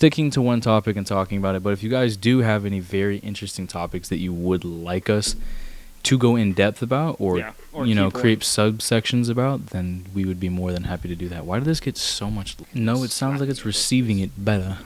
sticking to one topic and talking about it. But if you guys do have any very interesting topics that you would like us to go in depth about, or create subsections about, then we would be more than happy to do that. Why did this get so much? No, it sounds like it's receiving it better.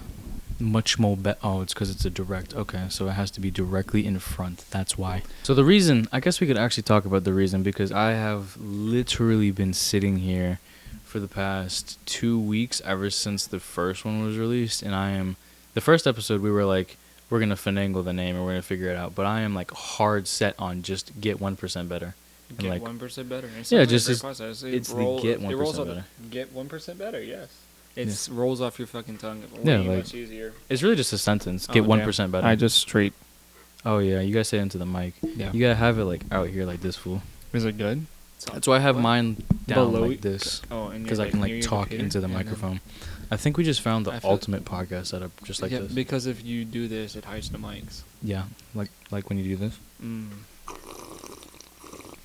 Much more oh, it's because it's a direct. Okay, so it has to be directly in front. That's why. So the reason, I guess we could actually talk about the reason, because I have literally been sitting here for the past 2 weeks, ever since the first one was released, and the first episode we were like, we're going to finagle the name and we're going to figure it out. But I am like hard set on just get 1% better. Get like, 1% better. Yeah, just it's the get 1% better. Get 1% better, yes. It rolls off your fucking tongue. Much easier. It's really just a sentence. Get 1% better. I just straight. Oh, yeah. You got to say it into the mic. Yeah. You got to have it like out here like this, fool. Is it good? That's why I have mine down below like this. Oh, and because I can like talk into the microphone. I think we just found the ultimate podcast setup, just like this. Because if you do this, it hides the mics. Yeah, like when you do this.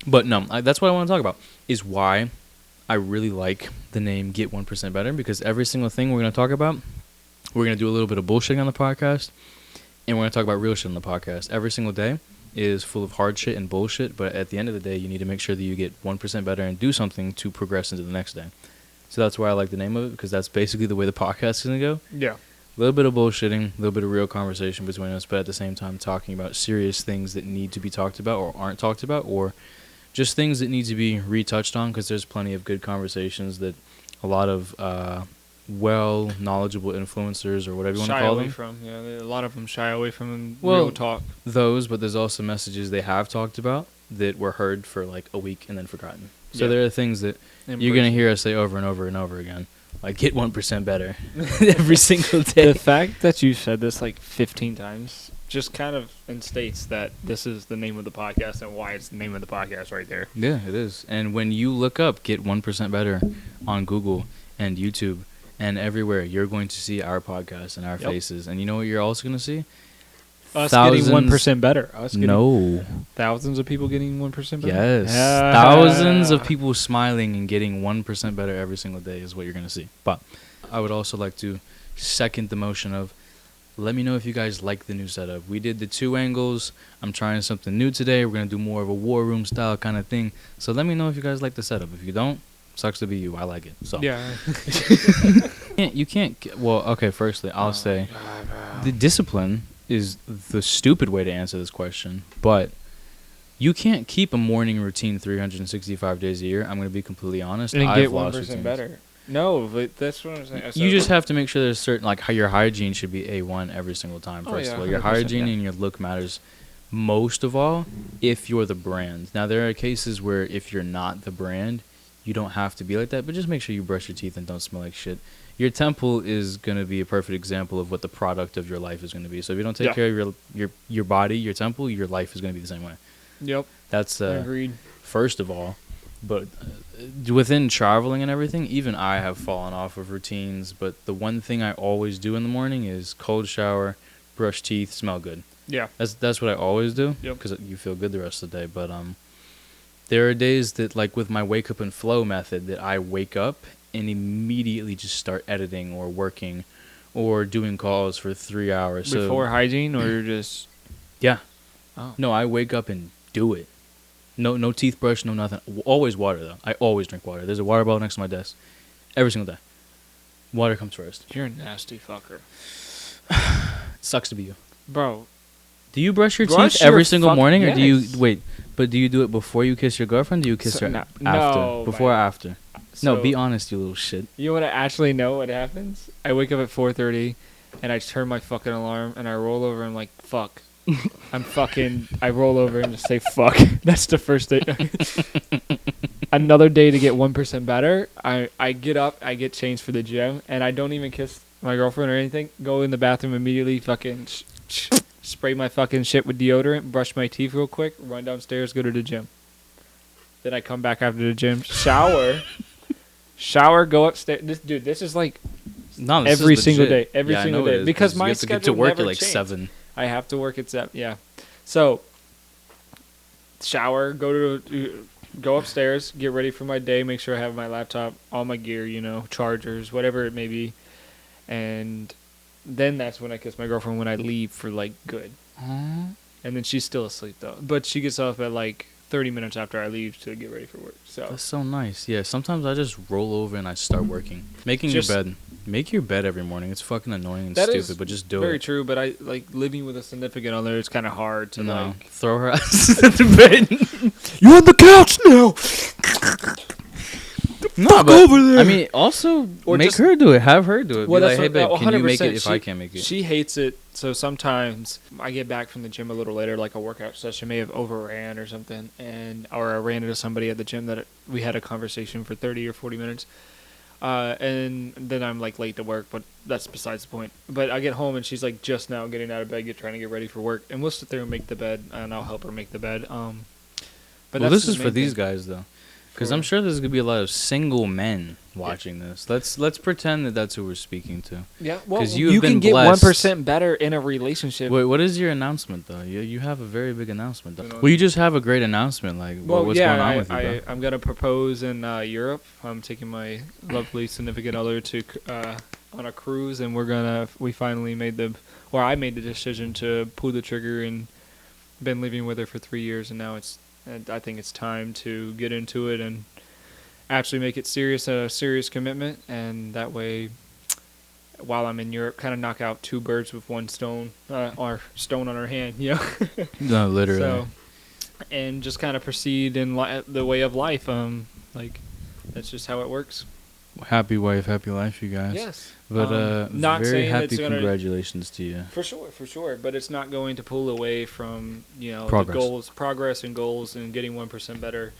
But no, that's what I want to talk about, is why I really like the name Get 1% Better, because every single thing we're going to talk about, we're going to do a little bit of bullshitting on the podcast, and we're going to talk about real shit on the podcast. Every single day is full of hard shit and bullshit, but at the end of the day, you need to make sure that you get 1% better and do something to progress into the next day. So that's why I like the name of it, because that's basically the way the podcast is going to go. Yeah. A little bit of bullshitting, a little bit of real conversation between us, but at the same time talking about serious things that need to be talked about or aren't talked about, or just things that need to be retouched on, because there's plenty of good conversations that a lot of knowledgeable influencers, or whatever you want to call them. A lot of them shy away from real talk. Those, but there's also messages they have talked about that were heard for like a week and then forgotten. So there are things that you're going to hear us say over and over and over again. Like, get 1% better every single day. The fact that you said this like 15 times just kind of instates that this is the name of the podcast and why it's the name of the podcast right there. Yeah, it is. And when you look up Get 1% Better on Google and YouTube and everywhere, you're going to see our podcast and our faces. And you know what you're also going to see? Us getting 1% better. No. Thousands of people getting 1% better? Yes. Thousands of people smiling and getting 1% better every single day is what you're going to see. But I would also like to second the motion of, let me know if you guys like the new setup. We did the 2 angles. I'm trying something new today. We're going to do more of a war room style kind of thing. So let me know if you guys like the setup. If you don't, sucks to be you. I like it. So yeah. you can't. Well, okay. Firstly, I'll say the discipline is the stupid way to answer this question, but you can't keep a morning routine 365 days a year. I'm going to be completely honest. And get 1% better. No, but that's what I'm saying. You just have to make sure there's certain, like, how your hygiene should be A1 every single time. First of all, your hygiene and your look matters most of all if you're the brand. Now, there are cases where if you're not the brand, you don't have to be like that, but just make sure you brush your teeth and don't smell like shit. Your temple is going to be a perfect example of what the product of your life is going to be. So if you don't take care of your body, your temple, your life is going to be the same way. Yep. That's agreed. First of all. But within traveling and everything, even I have fallen off of routines. But the one thing I always do in the morning is cold shower, brush teeth, smell good. Yeah. That's what I always do. Yep. Because you feel good the rest of the day. But there are days that, like with my wake up and flow method, that I wake up and immediately just start editing or working or doing calls for 3 hours. Before hygiene, or you're just... Yeah. Oh. No, I wake up and do it. No teeth brush, no nothing. Always water, though. I always drink water. There's a water bottle next to my desk. Every single day. Water comes first. You're a nasty fucker. Sucks to be you. Bro. Do you brush your teeth every single morning? Or do you... Wait, but do you do it before you kiss your girlfriend? Or do you kiss her after? No. Before or after? No, be honest, you little shit. You want to actually know what happens? I wake up at 4:30, and I turn my fucking alarm, and I roll over, and I'm like, fuck. I roll over and just say, fuck. That's the first day. Another day to get 1% better. I get up, I get changed for the gym, and I don't even kiss my girlfriend or anything. Go in the bathroom immediately, fucking spray my fucking shit with deodorant, brush my teeth real quick, run downstairs, go to the gym. Then I come back after the gym, shower, go upstairs. This is like every single day. Every single day. Because my schedule get to work never at like changed. 7. I have to work at 7. Yeah. So, shower, go upstairs, get ready for my day, make sure I have my laptop, all my gear, chargers, whatever it may be. And then that's when I kiss my girlfriend when I leave for like good. Aww. And then she's still asleep though. But she gets up at like 30 minutes after I leave to get ready for work. So That's so nice. Yeah, sometimes I just roll over and I start working. Making your bed. Make your bed every morning. It's fucking annoying and stupid, but just do it. Very true, but I like living with a significant other. It's kind of hard to like throw her ass at the bed. You're on the couch now. No, but over there. I mean, also or make her do it. Have her do it. Well, be like, hey, babe, can you make it if I can't make it? She hates it. So sometimes I get back from the gym a little later, like a workout session may have overran or something, or I ran into somebody at the gym that we had a conversation for 30 or 40 minutes. And then I'm like late to work, but that's besides the point. But I get home and she's like just now getting out of bed, trying to get ready for work, and we'll sit there and make the bed, and I'll help her make the bed. But this is for these guys though. Because I'm sure there's gonna be a lot of single men watching this. Let's pretend that that's who we're speaking to. Yeah, well, you can get 1% better in a relationship. Wait, what is your announcement though? You have a very big announcement though. Well, you just have a great announcement. Like, what's going on with you? Bro? I'm gonna propose in Europe. I'm taking my lovely significant other to on a cruise, and we finally I made the decision to pull the trigger, and been living with her for 3 years, and now I think it's time to get into it and actually make it a serious commitment. And that way, while I'm in Europe, kind of knock out two birds with one stone, or stone on our hand, you know? No, literally. So, and just kind of proceed in the way of life. Like, that's just how it works. Happy wife, happy life, you guys. Yes. But not very saying happy congratulations to you. For sure. But it's not going to pull away from, progress and goals, and getting 1% better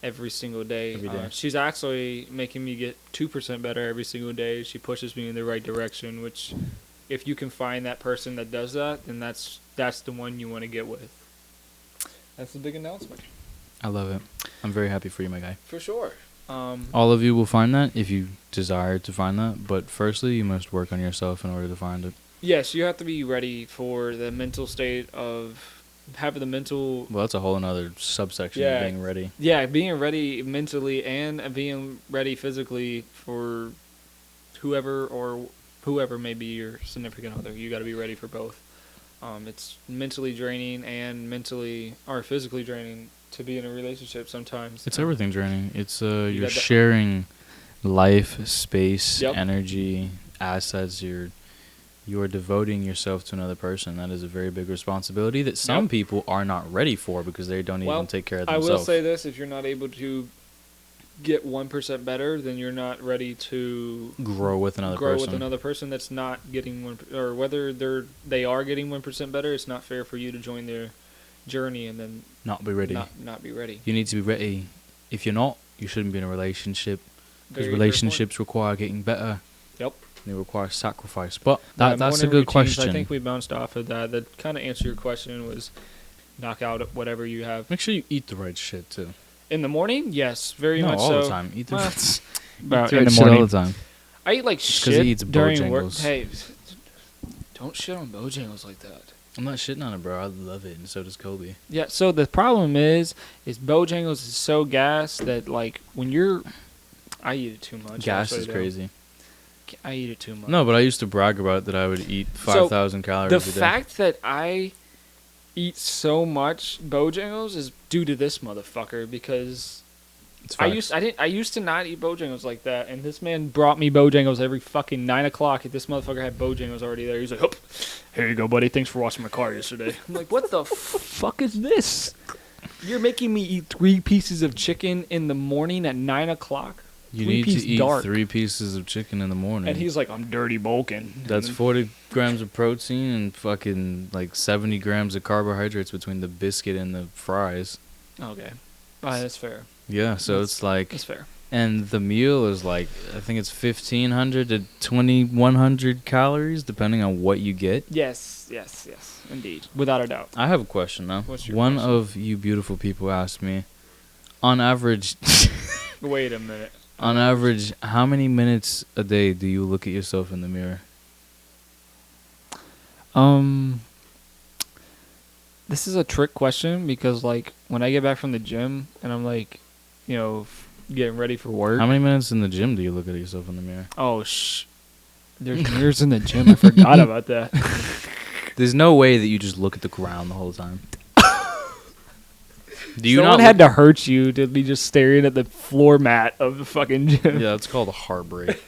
every single day. She's actually making me get 2% better every single day. She pushes me in the right direction, which if you can find that person that does that, then that's the one you want to get with. That's the big announcement. I love it. I'm very happy for you, my guy. For sure. All of you will find that if you desire to find that, but firstly, you must work on yourself in order to find it. Yes, you have to be ready for the mental state of having the mental... Well, that's a whole another subsection of being ready. Yeah, being ready mentally and being ready physically for whoever may be your significant other. You got to be ready for both. It's mentally draining and physically draining to be in a relationship sometimes. It's everything draining. It's you're sharing life, space, energy, assets. You are devoting yourself to another person. That is a very big responsibility that some people are not ready for because they don't even take care of themselves. I will say this: if you're not able to get 1% better, then you're not ready to grow with another person that's not getting 1%, or whether they are getting 1% better. It's not fair for you to join their journey and then not be ready. Not be ready. You need to be ready. If you're not, you shouldn't be in a relationship, because relationships require getting better. Yep. They require sacrifice. But that's a good question. I think we bounced off of that. That kind of answer your question was knock out whatever you have. Make sure you eat the right shit too. In the morning, yes, very much so. all the time. Eat the right shit in the morning all the time. I eat like shit during work. Hey, don't shit on Bojangles like that. I'm not shitting on it, bro. I love it, and so does Kobe. Yeah, so the problem is Bojangles is so gas that, like, I eat it too much. Gas is crazy. I eat it too much. No, but I used to brag about that I would eat 5,000 calories a day. The fact that I eat so much Bojangles is due to this motherfucker, because I used to not eat Bojangles like that, and this man brought me Bojangles every fucking 9 o'clock. This motherfucker had Bojangles already there. He's like, "Hoop, here you go, buddy. Thanks for washing my car yesterday." I'm like, what the fuck is this? You're making me eat 3 pieces of chicken in the morning at 9 o'clock? You need to eat 3 pieces of chicken in the morning. And he's like, I'm dirty bulking. That's 40 grams of protein and fucking like 70 grams of carbohydrates between the biscuit and the fries. Okay. That's fair. Yeah, so it's like... That's fair. And the meal is like, I think it's 1,500 to 2,100 calories, depending on what you get. Yes, indeed. Without a doubt. I have a question now. What's your question? One of you beautiful people asked me, on average... Wait a minute. On average, how many minutes a day do you look at yourself in the mirror? This is a trick question, because, like, when I get back from the gym and I'm, like, getting ready for work. How many minutes in the gym do you look at yourself in the mirror? Oh, There's mirrors in the gym. I forgot about that. There's no way that you just look at the ground the whole time. Do you Someone not had to hurt you to be just staring at the floor mat of the fucking gym. Yeah, it's called a heartbreak.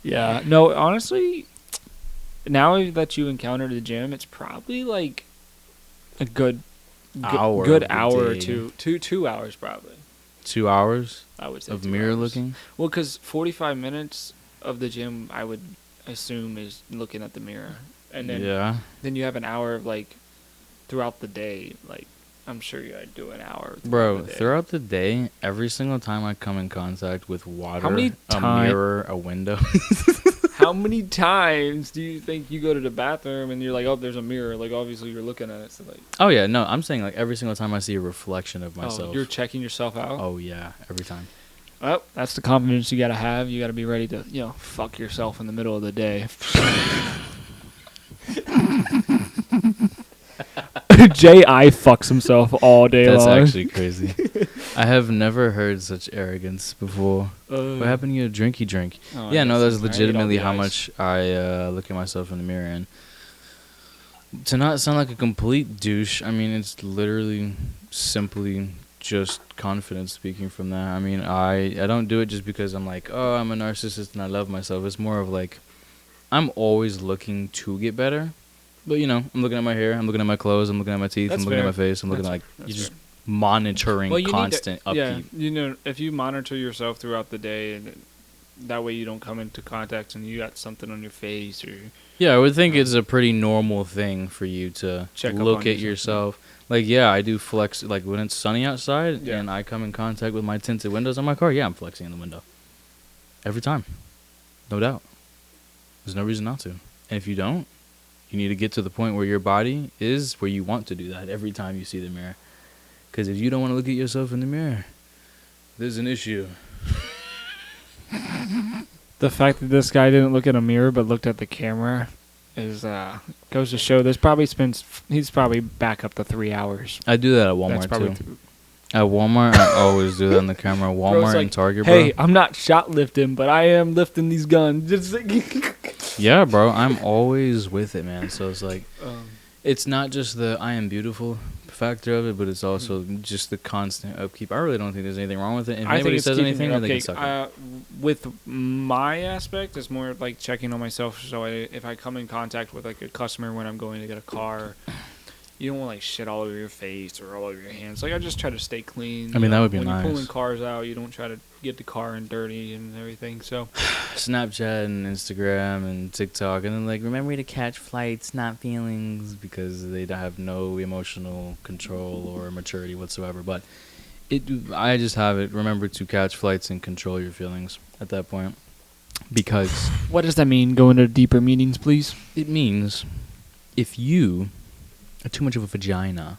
Yeah. No, honestly, now that you encountered the gym, it's probably like a good hour or two. 2 hours probably. 2 hours? I would say of mirror looking? Well, because 45 minutes of the gym, I would assume, is looking at the mirror. And then you have an hour of, like, throughout the day, like, I'm sure I'd do an hour. Throughout the day, every single time I come in contact with water, a mirror, a window. How many times do you think you go to the bathroom and you're like, oh, there's a mirror? Like, obviously you're looking at it. So like, oh, yeah. No, I'm saying, like, every single time I see a reflection of myself. Oh, you're checking yourself out? Oh, yeah. Every time. Well, that's the confidence you got to have. You got to be ready to, fuck yourself in the middle of the day. J.I. fucks himself all day long. That's actually crazy. I have never heard such arrogance before. What happened to you? Drinky drink? Oh, yeah, no, that's legitimately how much I look at myself in the mirror. And to not sound like a complete douche, I mean, it's literally simply just confidence speaking from that. I mean, I don't do it just because I'm like, oh, I'm a narcissist and I love myself. It's more of like, I'm always looking to get better. But, I'm looking at my hair, I'm looking at my clothes, I'm looking at my teeth, I'm looking at my face, I'm looking at, you're just monitoring constant upkeep. Yeah, if you monitor yourself throughout the day, and that way you don't come into contact and you got something on your face or... Yeah, I would think it's a pretty normal thing for you to look at yourself. Like, yeah, I do flex, like, when it's sunny outside and I come in contact with my tinted windows on my car, yeah, I'm flexing in the window. Every time. No doubt. There's no reason not to. And if you don't, you need to get to the point where your body is where you want to do that every time you see the mirror. Because if you don't want to look at yourself in the mirror, there's an issue. The fact that this guy didn't look at a mirror but looked at the camera is goes to show he's probably back up to 3 hours. I do that at Walmart too. At Walmart, I always do that on the camera. Walmart and Target, bro. Hey, I'm not shoplifting, but I am lifting these guns. Yeah, bro. I'm always with it, man. So it's like, it's not just the I am beautiful factor of it, but it's also just the constant upkeep. I really don't think there's anything wrong with it. If anybody says anything, then they can suck it. With my aspect, it's more like checking on myself. So if I come in contact with like a customer when I'm going to get a car, you don't want like shit all over your face or all over your hands. Like I just try to stay clean. I mean, that would be nice. When you're pulling cars out, you don't try to get the car in dirty and everything. So Snapchat and Instagram and TikTok, and then like remember to catch flights, not feelings, because they have no emotional control or maturity whatsoever. But I just have it. Remember to catch flights and control your feelings at that point. Because what does that mean? Go into deeper meanings, please. It means if you are too much of a vagina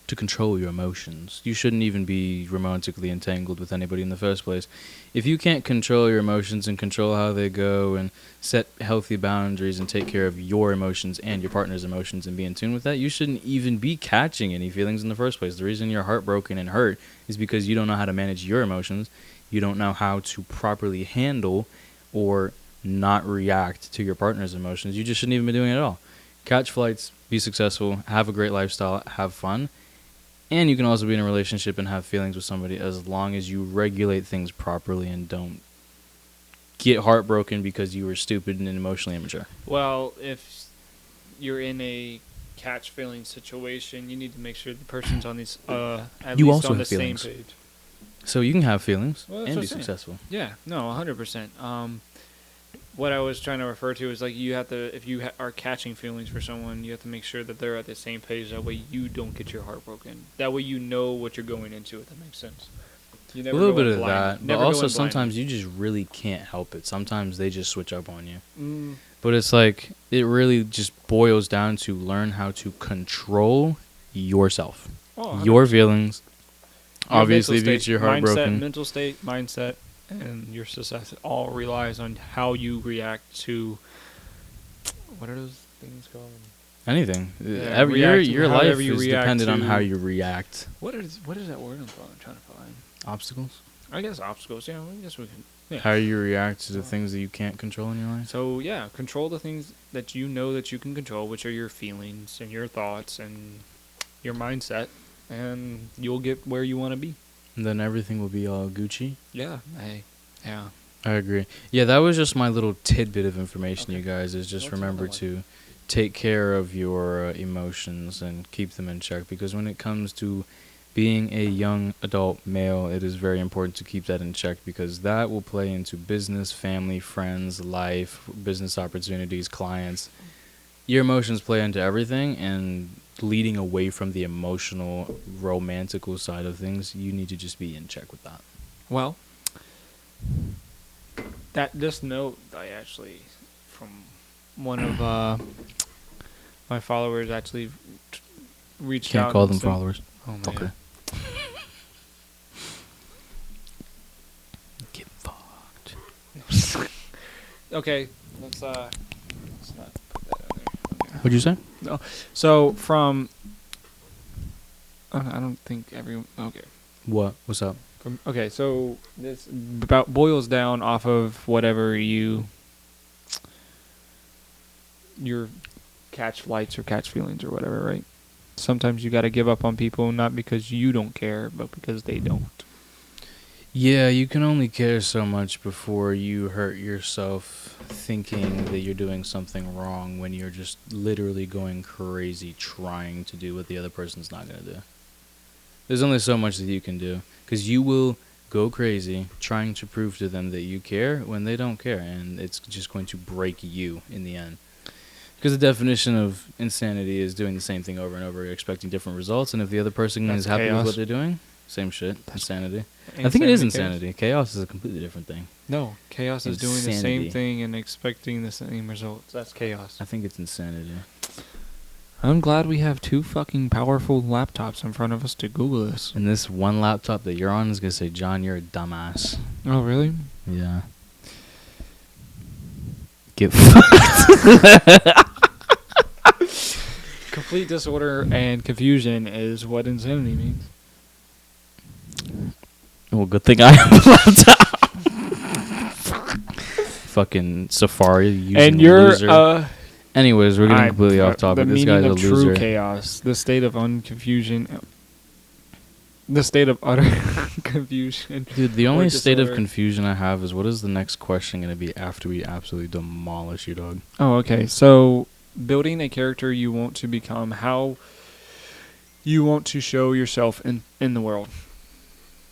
to control your emotions, you shouldn't even be romantically entangled with anybody in the first place. If you can't control your emotions and control how they go and set healthy boundaries and take care of your emotions and your partner's emotions and be in tune with that, you shouldn't even be catching any feelings in the first place. The reason you're heartbroken and hurt is because you don't know how to manage your emotions. You don't know how to properly handle or not react to your partner's emotions. You just shouldn't even be doing it at all. Catch flights, be successful, have a great lifestyle, have fun. And you can also be in a relationship and have feelings with somebody as long as you regulate things properly and don't get heartbroken because you were stupid and emotionally immature. Well, if you're in a catch feeling situation, you need to make sure the person's on these at you least also on the have feelings. same page. So you can have feelings and be successful. Yeah, no, 100%. What I was trying to refer to is like you have to, if you are catching feelings for someone, you have to make sure that they're at the same page. That way you don't get your heart broken. That way you know what you're going into, if that makes sense. You never a little bit of that, but also sometimes you just really can't help it. Sometimes they just switch up on you. But it's like, it really just boils down to learn how to control yourself. Your feelings. Obviously, if it's your heart broken. Mental state, mindset, and your success all relies on how you react to, what are those things called? Anything. Your life is dependent on how you react. What is that word I'm trying to find? Obstacles? I guess obstacles, yeah. I guess we can. Yeah. How you react to the things that you can't control in your life. So, yeah, control the things that you know that you can control, which are your feelings and your thoughts and your mindset, and you'll get where you want to be. And then everything will be all Gucci. Yeah. Yeah. I agree. Yeah, that was just my little tidbit of information, you guys, is just remember to take care of your emotions and keep them in check, because when it comes to being a young adult male, it is very important to keep that in check, because that will play into business, family, friends, life, business opportunities, clients. Your emotions play into everything, and leading away from the emotional, romantical side of things, you need to just be in check with that. Well, this note I actually, from one of my followers, actually reached out. Can't call them followers. Oh my God. Get fucked. Okay, let's not put that on there. Okay. What'd you say? No. So from, I don't think everyone. Okay. What? What's up? Okay, so this about boils down off of whatever your catch flights or catch feelings or whatever, right? Sometimes you got to give up on people, not because you don't care, but because they don't. Yeah, you can only care so much before you hurt yourself thinking that you're doing something wrong, when you're just literally going crazy trying to do what the other person's not going to do. There's only so much that you can do, because you will go crazy trying to prove to them that you care when they don't care, and it's just going to break you in the end. Because the definition of insanity is doing the same thing over and over, expecting different results, and if the other person is happy with what they're doing, same shit. Insanity. I think it is insanity. Chaos is a completely different thing. No, chaos is doing the same thing and expecting the same results. That's chaos. I think it's insanity. I'm glad we have two fucking powerful laptops in front of us to Google this. And this one laptop that you're on is going to say, John, you're a dumbass. Oh, really? Yeah. Get fucked. Complete disorder and confusion is what insanity means. Well, good thing I have a laptop. Fucking Safari using and you're loser. Anyways, we're getting completely off topic. This guy's a loser. The meaning of true chaos, the state of unconfusion, the state of utter confusion. Dude, the only state of confusion I have is, what is the next question going to be after we absolutely demolish you, dog? Oh, okay. So, building a character you want to become, how you want to show yourself in the world.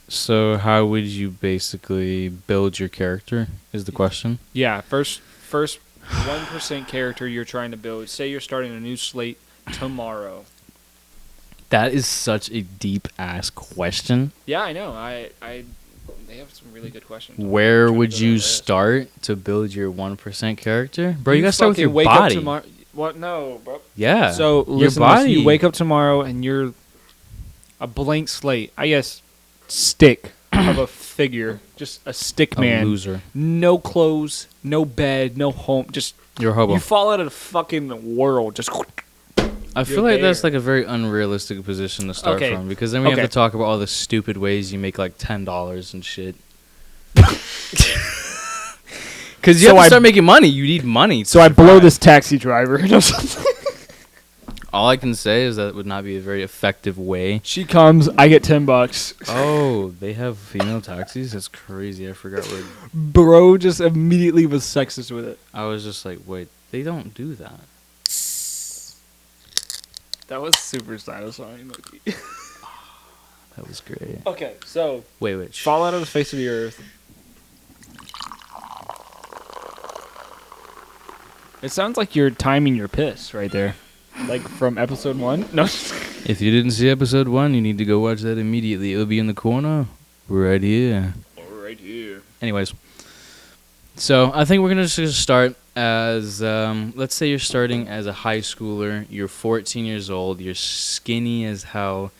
So, how would you basically build your character is the question? Yeah, first 1% character you're trying to build. Say you're starting a new slate tomorrow. That is such a deep ass question. Yeah, I know. They have some really good questions. Where would you start to build your 1% character? Bro, you gotta start with your body. What? No, bro. Yeah. So your body. You wake up tomorrow and you're a blank slate. I guess stick of a figure, just a stick man. A loser. No clothes, no bed, no home. Just you're a hobo. You fall out of the fucking world. Just. I feel like that's like a very unrealistic position to start from, because then we have to talk about all the stupid ways you make like $10 and shit. Because you have to start making money. You need money. So I blow this taxi driver. All I can say is that it would not be a very effective way. She comes, I get $10. Oh, they have female taxis? That's crazy. I forgot where. Bro just immediately was sexist with it. I was just like, wait, they don't do that. That was super satisfying. That was great. Okay, so wait. Fall out of the face of the earth. It sounds like you're timing your piss right there. Like from episode 1? No. If you didn't see episode 1, you need to go watch that immediately. It'll be in the corner right here. Right here. Anyways. So I think we're going to just start as, let's say you're starting as a high schooler. You're 14 years old. You're skinny as hell.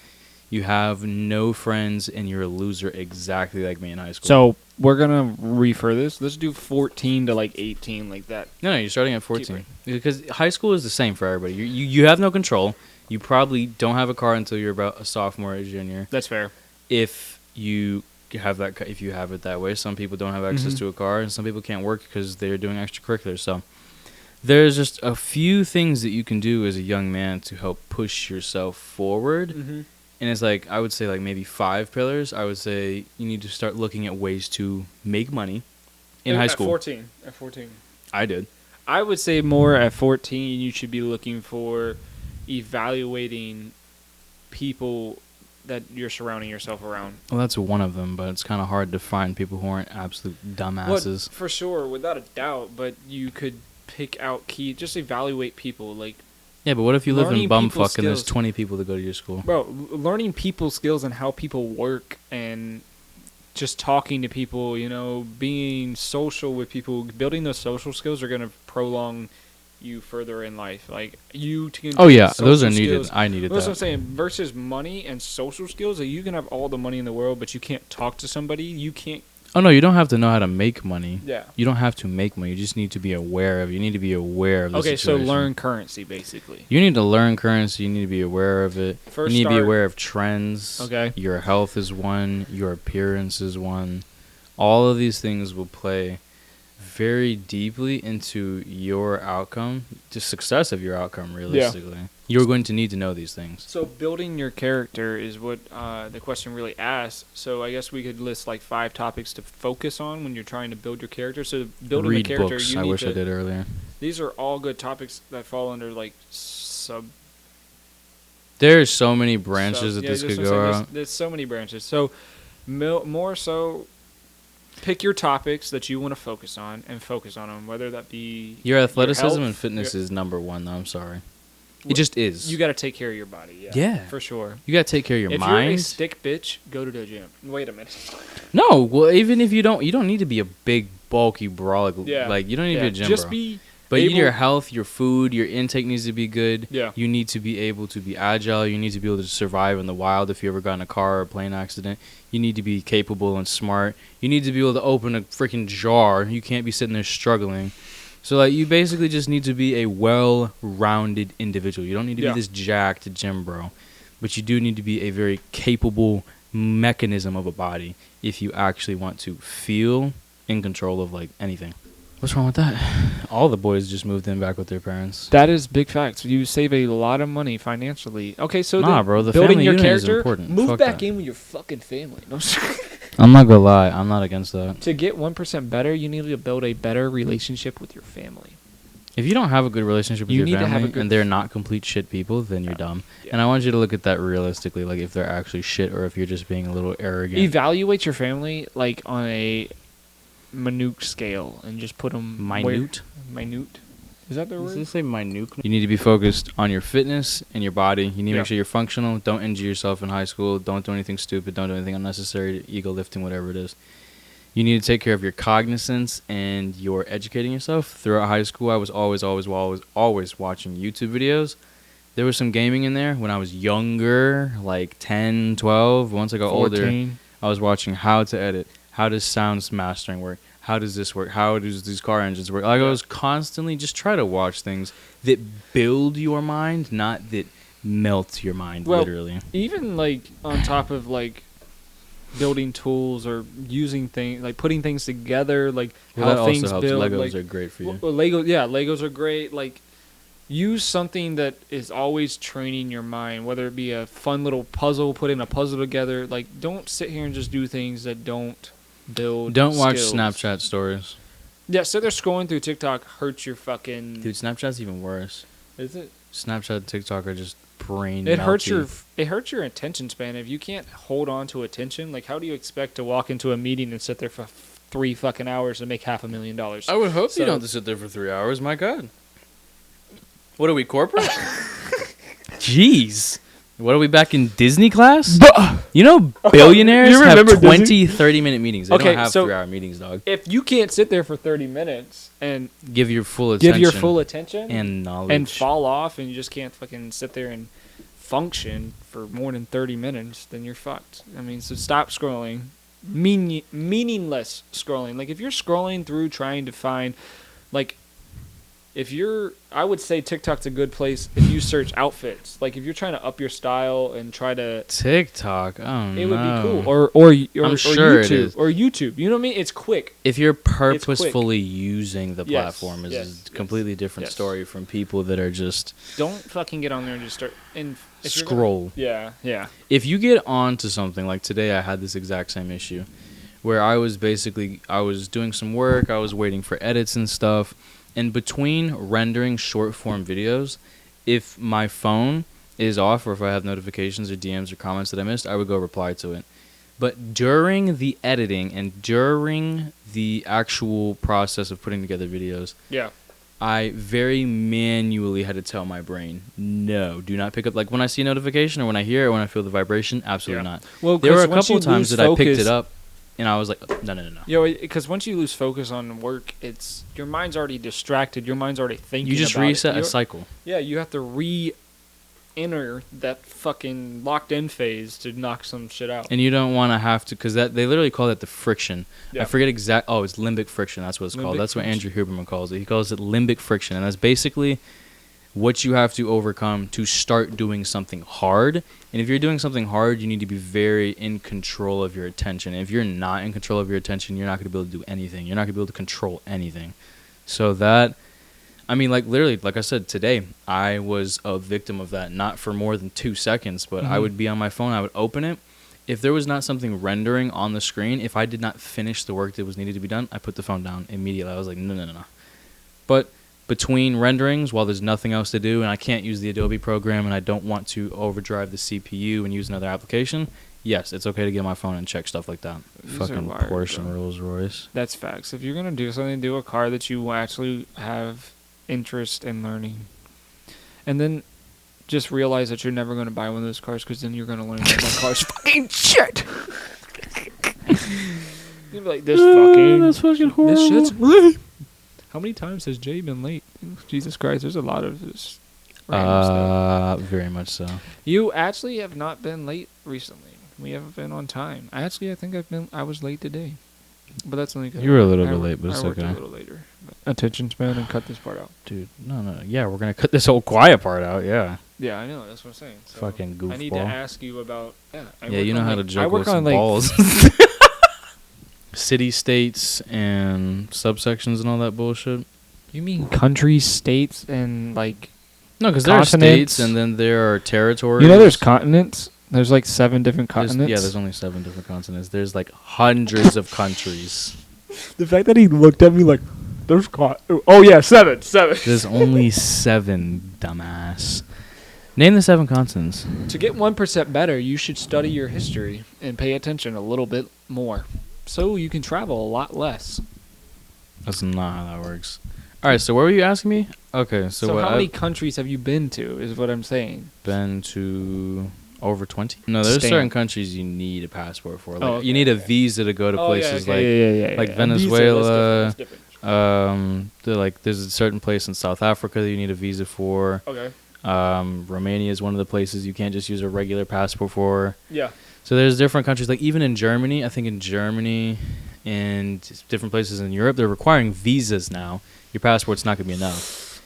You have no friends, and you're a loser exactly like me in high school. So we're going to refer this. Let's do 14 to like 18 like that. No, you're starting at 14. Because high school is the same for everybody. You have no control. You probably don't have a car until you're about a sophomore or junior. That's fair. If you have that if you have it that way. Some people don't have access to a car, and some people can't work because they're doing extracurriculars. So there's just a few things that you can do as a young man to help push yourself forward. And it's like, I would say like maybe 5 pillars. I would say you need to start looking at ways to make money in high school. At 14. I did. I would say more at 14, you should be looking for evaluating people that you're surrounding yourself around. Well, that's one of them, but it's kind of hard to find people who aren't absolute dumbasses. Well, for sure, without a doubt, but you could pick out just evaluate people. Like, yeah, but what if you live in bumfuck and there's 20 people that go to your school? Bro, learning people skills and how people work and just talking to people, being social with people, building those social skills are going to prolong you further in life. Like, oh yeah, those are needed. I needed that. That's what I'm saying. Versus money and social skills, like, you can have all the money in the world, but you can't talk to somebody. You can't. Oh no, you don't have to know how to make money. Yeah. You don't have to make money. You just need to be aware of. You need to be aware of the situation. So learn currency, basically. You need to learn currency. You need to be aware of it. You need to be aware of trends. Okay. Your health is one. Your appearance is one. All of these things will play very deeply into your outcome, the success of your outcome, realistically. Yeah. You're going to need to know these things. So building your character is what the question really asks. So I guess we could list like 5 topics to focus on when you're trying to build your character. So building Read a character, books. I wish I did earlier. These are all good topics that fall under like There's so many branches that this could go out. There's so many branches. So more so, pick your topics that you want to focus on and focus on them, whether that be your athleticism and fitness is number one, though. I'm sorry. It just is. You got to take care of your body. Yeah. For sure. You got to take care of your mind. If you're a stick bitch, go to the gym. Wait a minute. No, well, even if you don't need to be a big, bulky, brolic. Yeah. Like, you don't need to be a gym just bro. Be But your health, your food, your intake needs to be good. Yeah. You need to be able to be agile. You need to be able to survive in the wild if you ever got in a car or a plane accident. You need to be capable and smart. You need to be able to open a freaking jar. You can't be sitting there struggling. So, like, you basically just need to be a well-rounded individual. You don't need to be this jacked gym bro. But you do need to be a very capable mechanism of a body if you actually want to feel in control of, like, anything. What's wrong with that? All the boys just moved in back with their parents. That is big facts. You save a lot of money financially. Okay, so bro, the building family your unit character, is important. move Fuck back that. in with your fucking family. No, I'm not gonna lie, I'm not against that. To get 1% better, you need to build a better relationship with your family. If you don't have a good relationship with your family and they're not complete shit people, then you're dumb. Yeah. And I want you to look at that realistically, like if they're actually shit or if you're just being a little arrogant. Evaluate your family like on a minute scale and just put them minute. Is that the word? Does it say minute? You need to be focused on your fitness and your body. You need to make sure you're functional. Don't injure yourself in high school. Don't do anything stupid. Don't do anything unnecessary, ego lifting, whatever it is. You need to take care of your cognizance and your educating yourself. Throughout high school, I was always watching YouTube videos. There was some gaming in there when I was younger, like 10, 12. Once I got 14. Older, I was watching how to edit. How does sound mastering work? How does this work? How does these car engines work? Like, I was constantly just try to watch things that build your mind, not that melt your mind, literally. Even, like, on top of, like, building tools or using things, like, putting things together, like, how things build. Legos are great for you. Legos are great. Like, use something that is always training your mind, whether it be a fun little puzzle, putting a puzzle together. Like, don't sit here and just do things that don't build Don't watch skills. Snapchat stories. Yeah, so they're scrolling through TikTok hurts your fucking... Dude, Snapchat's even worse. Is it? Snapchat and TikTok are just brain It hurts your attention span. If you can't hold on to attention, like, how do you expect to walk into a meeting and sit there for 3 fucking hours and make $500,000? I would hope you don't have to sit there for 3 hours. My God. What are we, corporate? Jeez. What are we, back in Disney class? You know, billionaires have 20, 30-minute meetings. They don't have 3-hour meetings, dog. If you can't sit there for 30 minutes and give your full attention and knowledge and fall off, and you just can't fucking sit there and function for more than 30 minutes, then you're fucked. I mean, so stop scrolling. Meaningless scrolling. Like, if you're scrolling through trying to find, like, I would say TikTok's a good place if you search outfits. Like if you're trying to up your style and try to TikTok, it would be cool. Or sure YouTube, it is. or YouTube. You know what I mean? It's quick. If you're purposefully using the platform, is a completely different story from people that are just don't fucking get on there and just start and scroll. Yeah. If you get onto something like today, I had this exact same issue where I was doing some work, I was waiting for edits and stuff. And between rendering short form videos, if my phone is off or if I have notifications or DMs or comments that I missed, I would go reply to it. But during the editing and during the actual process of putting together videos, I very manually had to tell my brain, no, do not pick up. Like when I see a notification or when I hear it or when I feel the vibration, absolutely not. Well, there were a couple of times that I picked it up. And I was like, no. Because once you lose focus on work, your mind's already distracted. Your mind's already thinking. You just reset a cycle. Yeah, you have to re-enter that fucking locked-in phase to knock some shit out. And you don't want to have to, because they literally call that the friction. Yeah. I forget it's limbic friction. That's what it's called. That's what Andrew Huberman calls it. He calls it limbic friction, and that's basically what you have to overcome to start doing something hard. And if you're doing something hard, you need to be very in control of your attention. And if you're not in control of your attention, you're not going to be able to do anything. You're not going to be able to control anything. So literally, like I said, today, I was a victim of that, not for more than 2 seconds, but I would be on my phone, I would open it. If there was not something rendering on the screen, if I did not finish the work that was needed to be done, I put the phone down immediately. I was like, no. But between renderings, while there's nothing else to do and I can't use the Adobe program and I don't want to overdrive the CPU and use another application, yes, it's okay to get on my phone and check stuff like that. These fucking Porsche and Rolls Royce. That's facts. If you're going to do something, do a car that you actually have interest in learning. And then just realize that you're never going to buy one of those cars because then you're going to learn that that car's fucking shit. You'll be like, that's fucking horrible. This shit's How many times has Jay been late? Jesus Christ, there's a lot of this random stuff. Very much so. You actually have not been late recently. We haven't been on time. I think I was late today. But that's only because you were a little bit late, but it's okay. I worked a little later. Attention span and cut this part out. Dude, no. Yeah, we're going to cut this whole quiet part out, yeah. Yeah, I know. That's what I'm saying. So fucking goofball. I need to ask you about... Yeah, you know how to juggle with some balls. City, states, and subsections and all that bullshit. You mean countries, states, and like... No, because there are states and then there are territories. You know there's continents? There's like 7 different continents? There's only 7 different continents. There's like hundreds of countries. The fact that he looked at me like, there's... Oh yeah, 7. There's only 7, dumbass. Name the 7 continents. To get 1% better, you should study your history and pay attention a little bit more. So you can travel a lot less. That's not how that works. All right, so what were you asking me? Okay, so how many countries have you been to is what I'm saying. Been to over 20. No, there's certain countries you need a passport for. Like you need a visa to go to places like Venezuela. That's different. There's a certain place in South Africa that you need a visa for. Okay. Romania is one of the places you can't just use a regular passport for. Yeah. So there's different countries, like even in Germany, I think in Germany and different places in Europe, they're requiring visas now. Your passport's not going to be enough.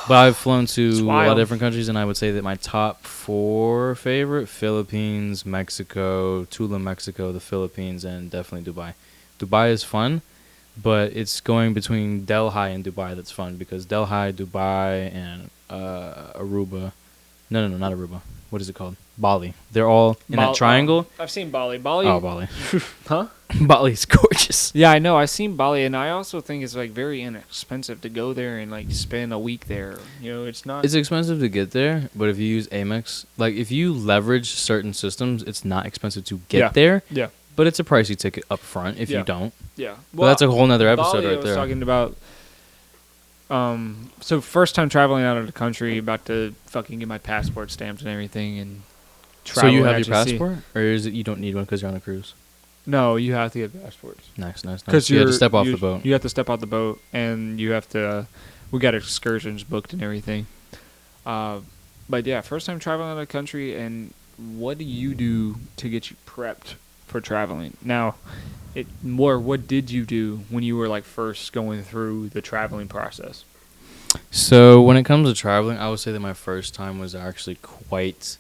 But I've flown to a lot of different countries, and I would say that my top 4 favorite, Philippines, Mexico, Tula, Mexico, the Philippines, and definitely Dubai. Dubai is fun, but it's going between Delhi and Dubai that's fun, because Delhi, Dubai, and Aruba. No, not Aruba. What is it called? Bali. They're all in that triangle. I've seen Bali. Oh, Bali. Huh? Bali's gorgeous. Yeah, I know. I've seen Bali, and I also think it's like very inexpensive to go there and like spend a week there. You know, it's not. It's expensive to get there, but if you use Amex, like if you leverage certain systems, it's not expensive to get there. Yeah. But it's a pricey ticket up front if you don't. Yeah. Well, but that's a whole nother episode Bali, right there. I was talking about. So first time traveling out of the country, about to fucking get my passport stamped and everything, and travel. So you have your passport, or is it you don't need one because you're on a cruise? No, you have to get passports. Nice. Because you have to step off the boat. You have to step off the boat, and you have to. We got excursions booked and everything. But yeah, first time traveling out of the country, and what do you do to get you prepped for traveling? Now, what did you do when you were like first going through the traveling process? So when it comes to traveling, I would say that my first time was actually quite...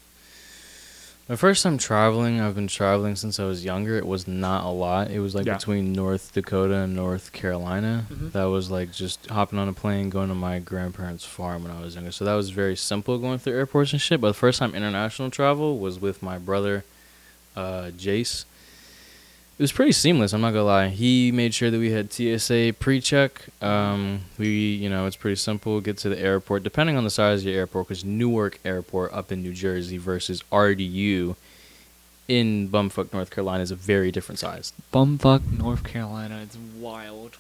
My first time traveling, I've been traveling since I was younger. It was not a lot. It was like between North Dakota and North Carolina. Mm-hmm. That was like just hopping on a plane, going to my grandparents' farm when I was younger. So that was very simple going through airports and shit. But the first time international travel was with my brother, Jace. It was pretty seamless, I'm not gonna lie. He made sure that we had TSA pre-check. It's pretty simple. Get to the airport, depending on the size of your airport, because Newark Airport up in New Jersey versus RDU in bumfuck North Carolina is a very different size. Bumfuck North Carolina, it's wild.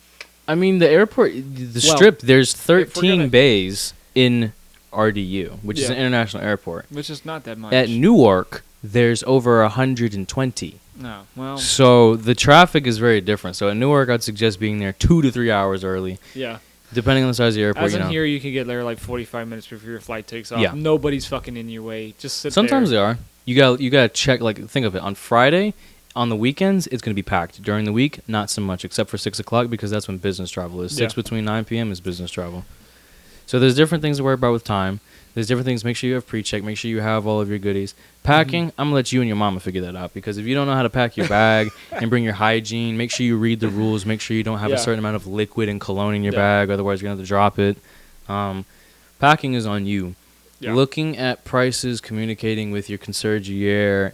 I mean, the airport, Strip, there's 13 bays in RDU, which is an international airport. Which is not that much. At Newark, there's over 120. No, well. So the traffic is very different. So at Newark, I'd suggest being there 2 to 3 hours early. Yeah. Depending on the size of the airport. As in here, you can get there like 45 minutes before your flight takes off. Yeah. Nobody's fucking in your way. Just sit Sometimes they are. You gotta check. Like, think of it. On Friday, on the weekends, it's gonna be packed. During the week, not so much, except for 6 o'clock because that's when business travel is. 6 between 9 p.m. is business travel. So there's different things to worry about with time. There's different things. Make sure you have pre-check. Make sure you have all of your goodies. Packing, I'm going to let you and your mama figure that out. Because if you don't know how to pack your bag and bring your hygiene, make sure you read the rules. Make sure you don't have a certain amount of liquid and cologne in your bag. Otherwise, you're going to have to drop it. Packing is on you. Yeah. Looking at prices, communicating with your concierge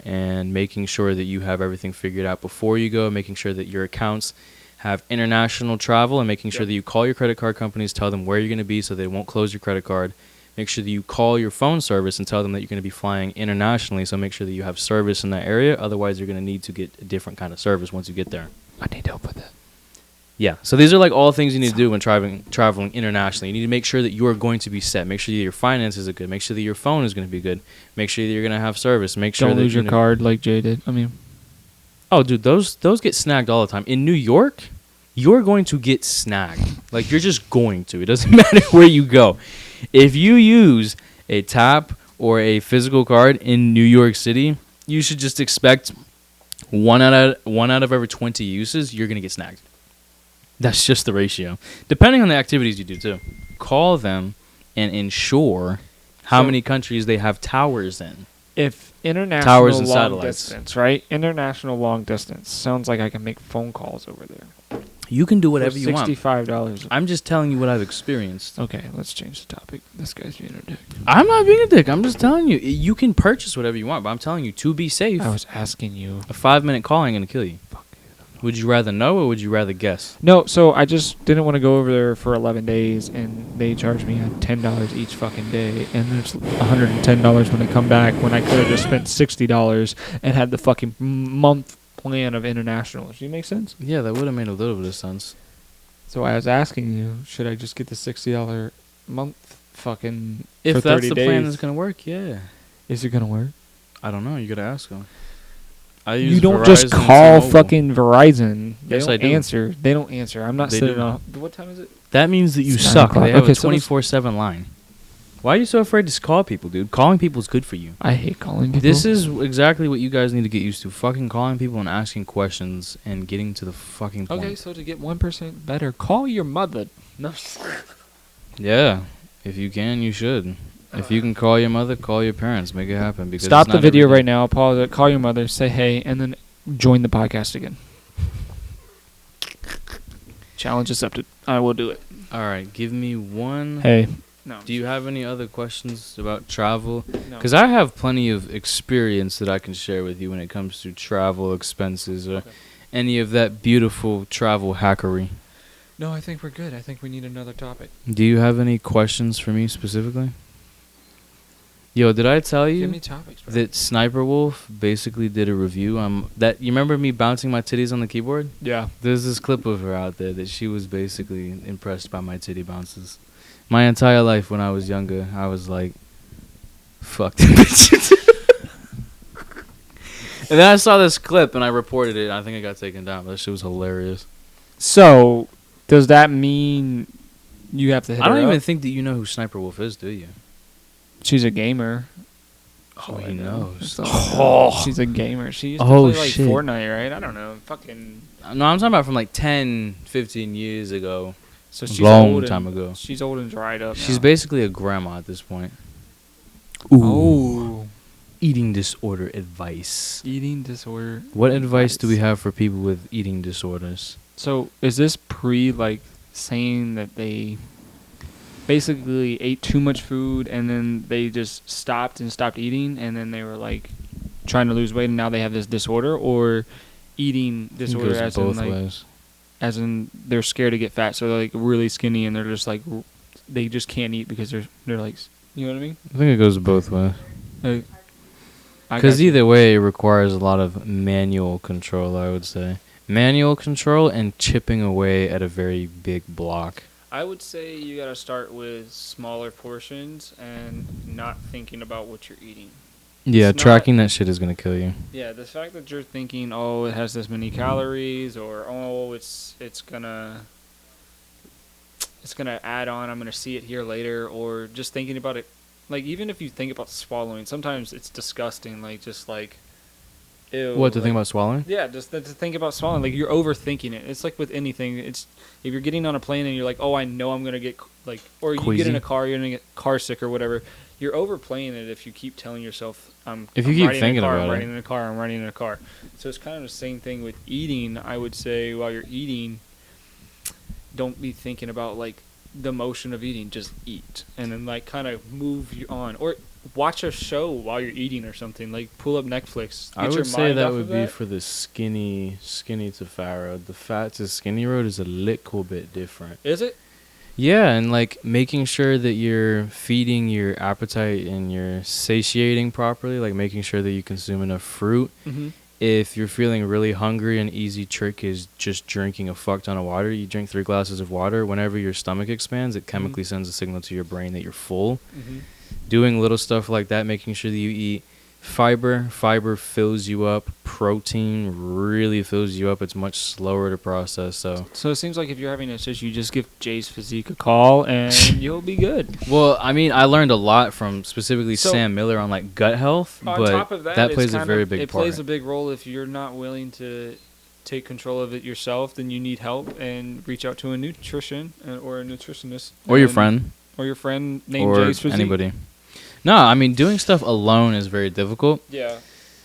and making sure that you have everything figured out before you go. Making sure that your accounts have international travel. And making sure that you call your credit card companies. Tell them where you're going to be so they won't close your credit card. Make sure that you call your phone service and tell them that you're going to be flying internationally. So make sure that you have service in that area. Otherwise, you're going to need to get a different kind of service once you get there. I need help with that. Yeah. So these are like all things you need to do when traveling internationally. You need to make sure that you are going to be set. Make sure that your finances are good. Make sure that your phone is going to be good. Make sure that you're going to have service. Make sure don't lose your card like Jay did. Oh, dude, those get snagged all the time. In New York, you're going to get snagged. Like, you're just going to. It doesn't matter where you go. If you use a tap or a physical card in New York City, you should just expect one out of every 20 uses, you're going to get snagged. That's just the ratio. Depending on the activities you do, too. Call them and ensure how many countries they have towers in. If international long distance, right? International long distance. Sounds like I can make phone calls over there. You can do whatever you want. $65. I'm just telling you what I've experienced. Okay, let's change the topic. This guy's being a dick. I'm not being a dick. I'm just telling you. You can purchase whatever you want, but I'm telling you to be safe. I was asking you. A 5-minute call ain't going to kill you. Fuck you. Would you rather know or would you rather guess? No, so I just didn't want to go over there for 11 days, and they charged me $10 each fucking day, and it's $110 when I come back, when I could have just spent $60 and had the fucking month plan of international. Does that make sense? Yeah, that would have made a little bit of sense. So I was asking you, should I just get the $60 month fucking if for 30 that's the days? plan that's going to work, yeah. Is it going to work? I don't know. You got to ask them. You don't just call fucking Verizon. They don't answer. They don't answer. I'm not sitting on. What time is it? That means that you suck. They have a 24/7 line. Why are you so afraid to call people, dude? Calling people is good for you. I hate calling people. This is exactly what you guys need to get used to. Fucking calling people and asking questions and getting to the fucking point. Okay, so to get 1% better, call your mother. No. Yeah. If you can, you should. If you can call your mother, call your parents. Make it happen. Because stop the video right now. Pause it. Call your mother. Say hey, and then join the podcast again. Challenge accepted. I will do it. All right. Give me one. Hey. No. Do you have any other questions about travel? No. Because I have plenty of experience that I can share with you when it comes to travel expenses or any of that beautiful travel hackery. No, I think we're good. I think we need another topic. Do you have any questions for me specifically? Yo, did I tell you Give me topics, bro. that Sniper Wolf basically did a review? That you remember me bouncing my titties on the keyboard? Yeah. There's this clip of her out there that she was basically impressed by my titty bounces. My entire life when I was younger, I was like, fuck that bitch. And then I saw this clip and I reported it. I think it got taken down. That shit was hilarious. So, does that mean you have to hit her I don't up? even think that you know who Sniper Wolf is, do you? She's a gamer. Oh, he knows. Oh. She's a gamer. She used to play like Fortnite, right? I don't know. Fucking. No, I'm talking about from like 10, 15 years ago. So she's long time ago. She's old and dried up. She's now. basically a grandma at this point. Ooh. Oh. Eating disorder advice. Eating disorder. What advice do we have for people with eating disorders? So is this like saying that they basically ate too much food and then they just stopped eating and then they were like trying to lose weight and now they have this disorder, or eating disorder as in like ways. As in they're scared to get fat, so they're like really skinny and they're just like they just can't eat because they're like, you know what I mean? I think it goes both ways. Because either way, it requires a lot of manual control, I would say. Manual control and chipping away at a very big block. I would say you got to start with smaller portions and not thinking about what you're eating. Yeah, tracking that shit is going to kill you. Yeah, the fact that you're thinking, oh, it has this many calories, or oh, it's gonna add on, I'm gonna see it here later, or just thinking about it. Like, even if you think about swallowing, sometimes it's disgusting. Like, just like, ew. What, to think about swallowing? Yeah, just to think about swallowing. Like, you're overthinking it. It's like with anything. It's if you're getting on a plane and you're like, oh, I know I'm gonna get like, or you get in a car, you're gonna get car sick or whatever. You're overplaying it if you keep telling yourself, I'm riding in a car. So it's kind of the same thing with eating. I would say while you're eating, don't be thinking about like the motion of eating. Just eat, and then like kind of move you on, or watch a show while you're eating or something. Like pull up Netflix. I would say that would be for the skinny to fat road. The fat to skinny road is a little bit different. Is it? Yeah, and like making sure that you're feeding your appetite and you're satiating properly, like making sure that you consume enough fruit. Mm-hmm. If you're feeling really hungry, an easy trick is just drinking a fuck ton of water. You drink 3 glasses of water. Whenever your stomach expands, it chemically sends a signal to your brain that you're full. Mm-hmm. Doing little stuff like that, making sure that you eat fiber. Fiber fills you up. Protein really fills you up. It's much slower to process. So it seems like if you're having this issue, you just give Jay's Physique a call and you'll be good. Well, I mean, I learned a lot from specifically Sam Miller on like gut health, but top of that plays a very big part. It plays a big role. If you're not willing to take control of it yourself, then you need help and reach out to a nutrition or a nutritionist. Or your friend. Or your friend named Jay's Physique. Anybody. No, I mean, doing stuff alone is very difficult. Yeah.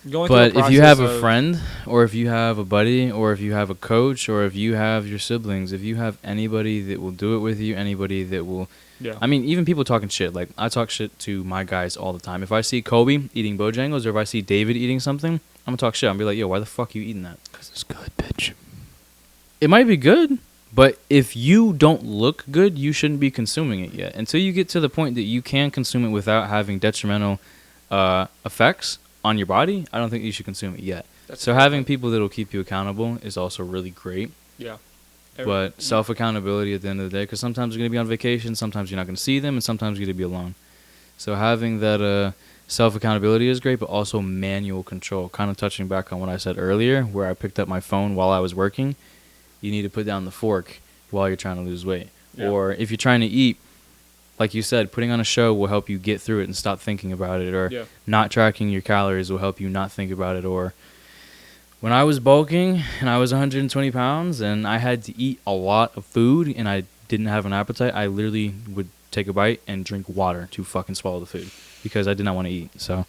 But if you have a friend, or if you have a buddy, or if you have a coach, or if you have your siblings, if you have anybody that will do it with you, anybody that will... Yeah. I mean, even people talking shit. Like, I talk shit to my guys all the time. If I see Kobe eating Bojangles, or if I see David eating something, I'm going to talk shit. I'm going to be like, yo, why the fuck are you eating that? Because it's good, bitch. It might be good, but if you don't look good, you shouldn't be consuming it yet. Until you get to the point that you can consume it without having detrimental effects on your body, I don't think you should consume it yet. So having people that will keep you accountable is also really great. Yeah. But self-accountability at the end of the day, because sometimes you're going to be on vacation, sometimes you're not going to see them, and sometimes you're going to be alone. So having that self-accountability is great, but also manual control. Kind of touching back on what I said earlier, where I picked up my phone while I was working. You need to put down the fork while you're trying to lose weight. Yeah. Or if you're trying to eat, like you said, putting on a show will help you get through it and stop thinking about it. Or not tracking your calories will help you not think about it. Or when I was bulking and I was 120 pounds and I had to eat a lot of food and I didn't have an appetite, I literally would take a bite and drink water to fucking swallow the food because I did not want to eat. So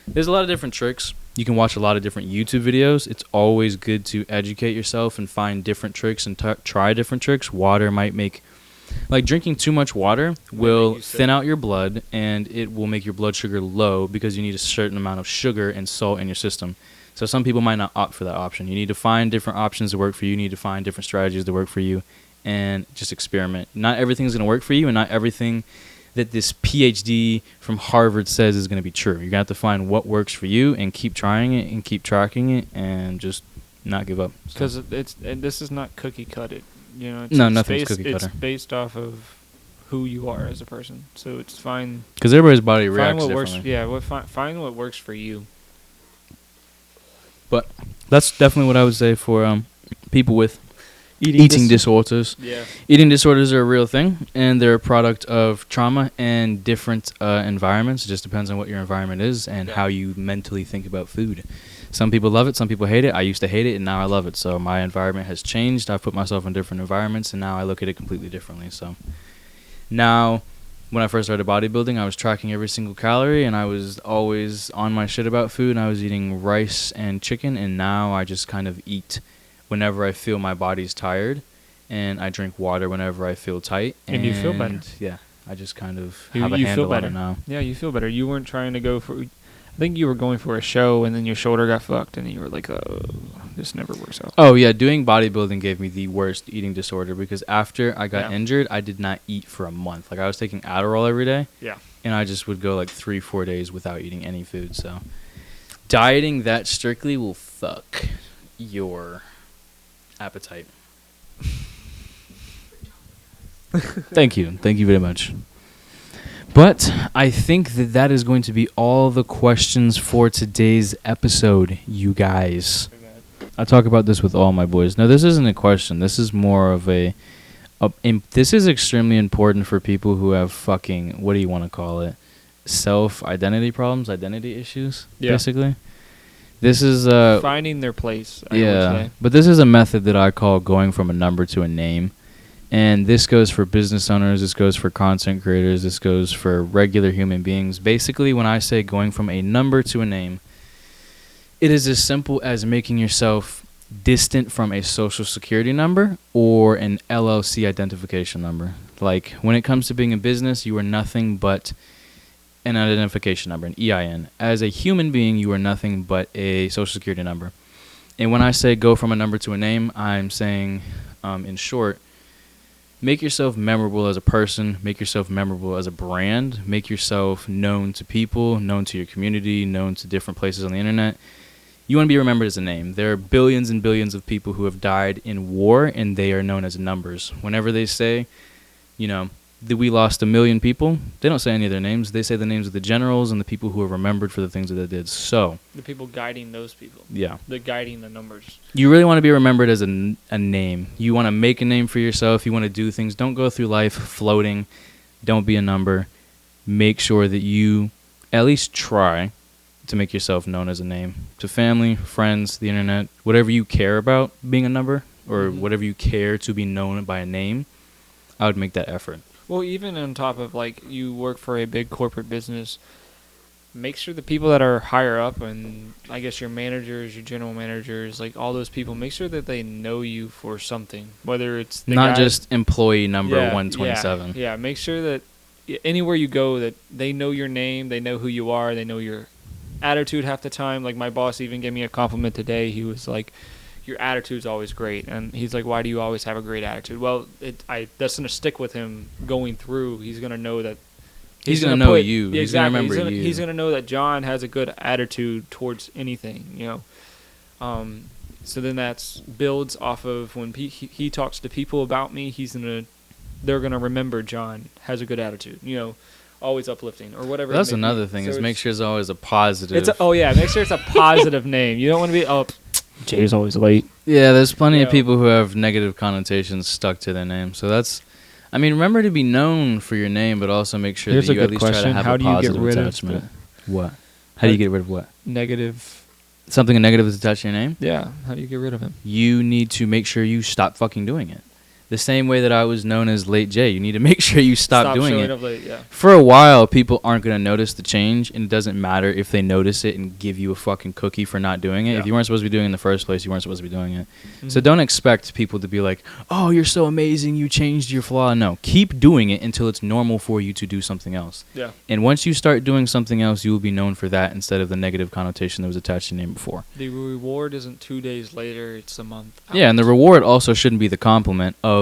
there's a lot of different tricks. You can watch a lot of different YouTube videos. It's always good to educate yourself and find different tricks and try different tricks. Water might make... Like, drinking too much water will thin out your blood, and it will make your blood sugar low because you need a certain amount of sugar and salt in your system. So some people might not opt for that option. You need to find different options that work for you. You need to find different strategies that work for you and just experiment. Not everything's going to work for you, and not everything that this PhD from Harvard says is going to be true. You're going to have to find what works for you and keep trying it and keep tracking it and just not give up. Because this is not cookie cutted. You know, nothing's cookie cutter. It's based off of who you are as a person. So it's fine. Because everybody's body reacts differently. Find what works for you. But that's definitely what I would say for people with eating disorders. Yeah. Eating disorders are a real thing, and they're a product of trauma and different environments. It just depends on what your environment is and how you mentally think about food. Some people love it, some people hate it. I used to hate it, and now I love it. So my environment has changed. I've put myself in different environments, and now I look at it completely differently. So now, when I first started bodybuilding, I was tracking every single calorie, and I was always on my shit about food, and I was eating rice and chicken, and now I just kind of eat whenever I feel my body's tired, and I drink water whenever I feel tight. And you feel better. Yeah, I just kind of have a handle on it now. Yeah, you feel better. You weren't trying to go for... I think you were going for a show, and then your shoulder got fucked, and you were like, oh, this never works out. Oh, yeah, doing bodybuilding gave me the worst eating disorder, because after I got injured, I did not eat for a month. Like, I was taking Adderall every day, and I just would go, like, 3-4 days without eating any food. So dieting that strictly will fuck your appetite. Thank you very much. But I think that is going to be all the questions for today's episode, you guys. I talk about this with all my boys. No, this isn't a question. This is more of this is extremely important for people who have fucking, what do you want to call it? Self-identity problems, identity issues, basically. This is finding their place, I would say. But this is a method that I call going from a number to a name. And this goes for business owners, this goes for content creators, this goes for regular human beings. Basically, when I say going from a number to a name, it is as simple as making yourself distant from a social security number or an LLC identification number. Like, when it comes to being a business, you are nothing but an identification number, an EIN. As a human being, you are nothing but a social security number. And when I say go from a number to a name, I'm saying, in short, make yourself memorable as a person, make yourself memorable as a brand, make yourself known to people, known to your community, known to different places on the internet. You want to be remembered as a name. There are billions and billions of people who have died in war, and they are known as numbers. Whenever they say, that we lost 1 million people, they don't say any of their names. They say the names of the generals and the people who are remembered for the things that they did. So the people guiding those people. Yeah. They're guiding the numbers. You really want to be remembered as a name. You want to make a name for yourself. You want to do things. Don't go through life floating. Don't be a number. Make sure that you at least try to make yourself known as a name. To family, friends, the internet, whatever you care about being a number, or whatever you care to be known by a name, I would make that effort. Well, even on top of, like, you work for a big corporate business, make sure the people that are higher up, and I guess your managers, your general managers, like all those people, make sure that they know you for something. Whether it's the not just employee number 127. Yeah, make sure that anywhere you go that they know your name, they know who you are, they know your attitude half the time. Like, my boss even gave me a compliment today. He was like, your attitude's always great. And he's like, why do you always have a great attitude? Well, that's going to stick with him going through. He's going to know that. He's going to know you. Yeah, he's going to remember you. He's going to know that John has a good attitude towards anything, So then that builds off of when he talks to people about me, they're going to remember John has a good attitude, always uplifting or whatever. That's another thing, is make sure it's always a positive. Make sure it's a positive name. You don't want to be, Jay's always late. Yeah, there's plenty of people who have negative connotations stuck to their name. So remember to be known for your name, but also make sure that you at least try to have a positive attachment. What? How do you get rid of what? Negative. Something negative is attached to your name? Yeah. How do you get rid of him? You need to make sure you stop fucking doing it. The same way that I was known as Late Jay. You need to make sure you stop doing it. Up late, yeah. For a while, people aren't going to notice the change, and it doesn't matter if they notice it and give you a fucking cookie for not doing it. Yeah. If you weren't supposed to be doing it in the first place, you weren't supposed to be doing it. Mm-hmm. So don't expect people to be like, oh, you're so amazing, you changed your flaw. No, keep doing it until it's normal for you to do something else. Yeah. And once you start doing something else, you will be known for that instead of the negative connotation that was attached to your name before. The reward isn't 2 days later, it's a month out. Yeah, and the reward also shouldn't be the compliment of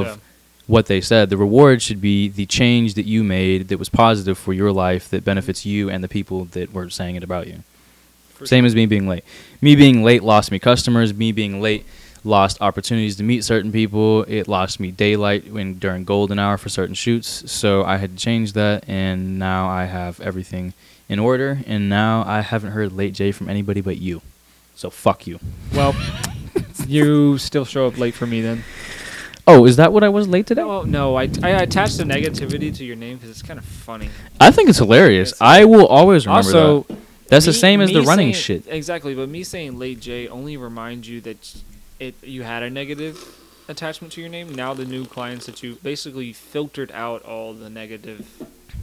what they said. The reward should be the change that you made that was positive for your life, that benefits you and the people that were saying it about you. Same as me being late. Me being late lost me customers. Me being late lost opportunities to meet certain people. It lost me daylight during golden hour for certain shoots. So I had to change that, and now I have everything in order, and now I haven't heard Late Jay from anybody but you. So fuck you. Well, you still show up late for me then. Oh, is that what I was late today? No, I attached the negativity to your name because it's kind of funny. I think it's hilarious. I will always remember that. Also, That's the same as the running shit. Exactly, but me saying late J only reminds you that you had a negative attachment to your name. Now the new clients that you basically filtered out all the negative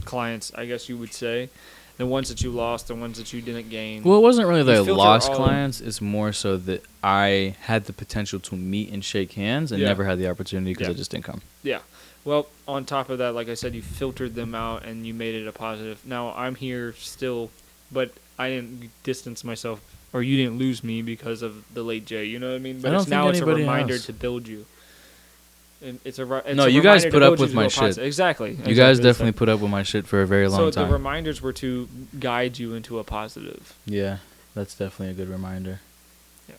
clients, I guess you would say. The ones that you lost, the ones that you didn't gain. Well, it wasn't really that I lost clients. It's more so that I had the potential to meet and shake hands and never had the opportunity because I just didn't come. Yeah. Well, on top of that, like I said, you filtered them out and you made it a positive. Now, I'm here still, but I didn't distance myself, or you didn't lose me because of the late J. You know what I mean? But it's a reminder to build you. You guys put up with my shit. Exactly. You guys definitely put up with my shit for a very long time. So the reminders were to guide you into a positive. Yeah, that's definitely a good reminder. Yeah.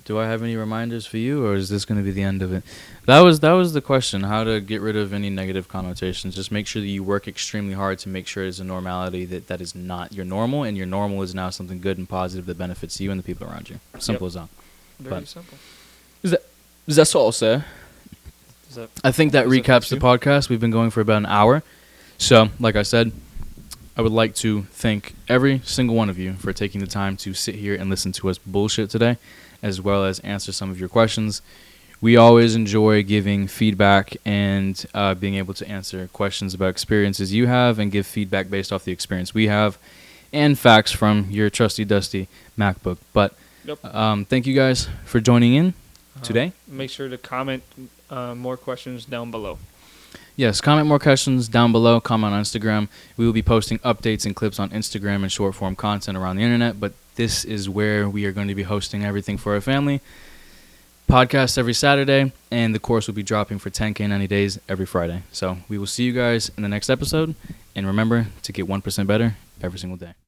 Do I have any reminders for you, or is this going to be the end of it? That was the question, how to get rid of any negative connotations. Just make sure that you work extremely hard to make sure it's a normality that is not your normal, and your normal is now something good and positive that benefits you and the people around you. Simple as that. Very simple. Is that all, sir? I think that recaps the podcast. We've been going for about an hour. So, like I said, I would like to thank every single one of you for taking the time to sit here and listen to us bullshit today, as well as answer some of your questions. We always enjoy giving feedback and being able to answer questions about experiences you have and give feedback based off the experience we have and facts from your trusty, dusty MacBook. But thank you guys for joining in today. Make sure to comment more questions down below. Yes, comment more questions down below. Comment on Instagram. We will be posting updates and clips on Instagram and short form content around the internet, but this is where we are going to be hosting everything for our family. Podcast every Saturday, and the course will be dropping for 10K 90 days every Friday. So we will see you guys in the next episode, and remember to get 1% better every single day.